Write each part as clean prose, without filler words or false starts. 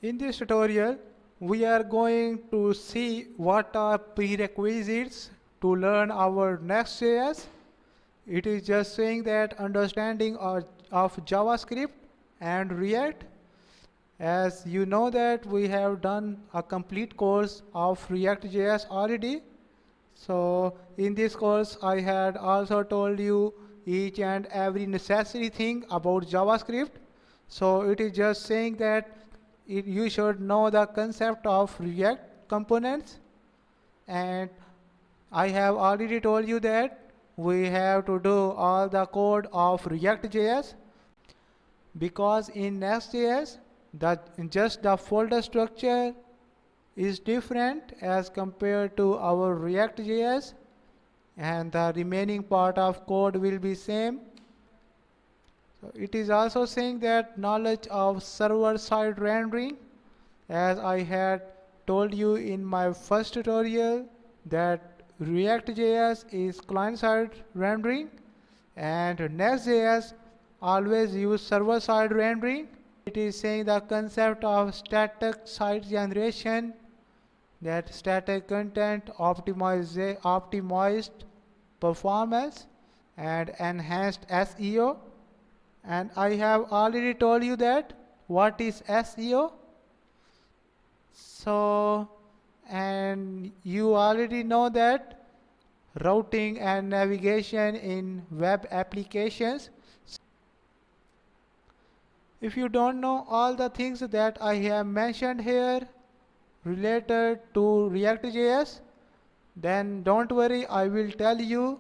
In this tutorial, we are going to see what are prerequisites to learn our Next.js. It is just saying that understanding of JavaScript and React. As you know that we have done a complete course of React.js already. So in this course, I had also told you each and every necessary thing about JavaScript. So it is just saying that you should know the concept of React components. And I have already told you that we have to do all the code of React.js because in Next.js, just the folder structure is different as compared to our React.js, and the remaining part of code will be same. So it is also saying that knowledge of server-side rendering, as I had told you in my first tutorial, that React.js is client-side rendering and Next.js always use server-side rendering. It is saying the concept of static site generation, that static content optimized performance and enhanced SEO. And I have already told you that what is SEO. So, and you already know that routing and navigation in web applications. If you don't know all the things that I have mentioned here related to React.js, then don't worry, I will tell you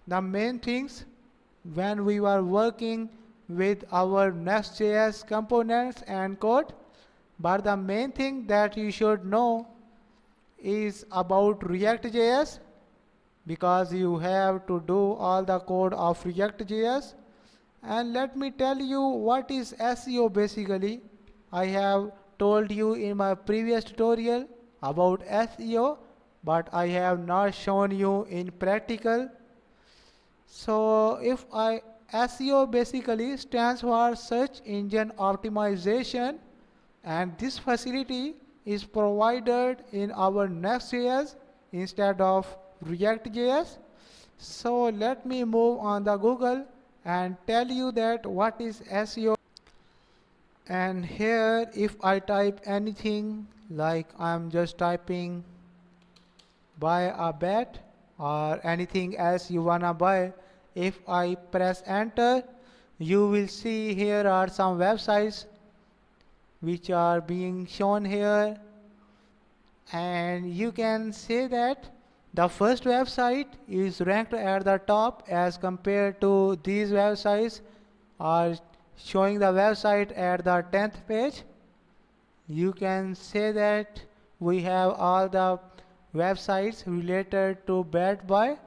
the main things when we were working with our Next.js components and code. But the main thing that you should know is about React.js, because you have to do all the code of React.js. And let me tell you what is SEO basically. I have told you in my previous tutorial about SEO, but I have not shown you in practical. So SEO basically stands for search engine optimization, and this facility is provided in our Next.js instead of React.js. So let me move on the Google and tell you that what is SEO. And here if I type anything, like I'm just typing buy a bat or anything else you wanna buy, if I press enter, you will see here are some websites which are being shown here, and you can say that the first website is ranked at the top as compared to these websites are showing the website at the 10th page. You can say that we have all the websites related to bat buy.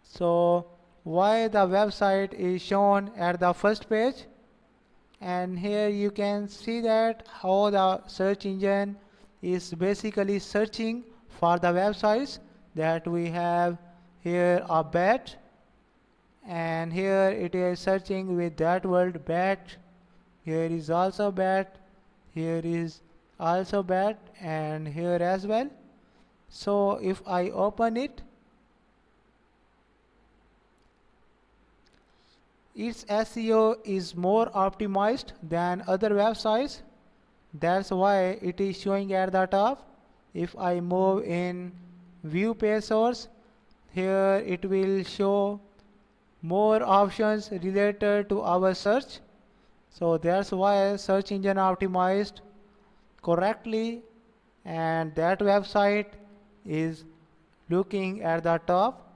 So why the website is shown at the first page? And here you can see that how the search engine is basically searching for the websites that we have here a bat, and here it is searching with that word bat. Here is also bat, here is also bat, and here as well. So if I open it, its SEO is more optimized than other websites. That's why it is showing at the top. If I move in view page source, here it will show more options related to our search. So that's why search engine optimized correctly, and that website is looking at the top.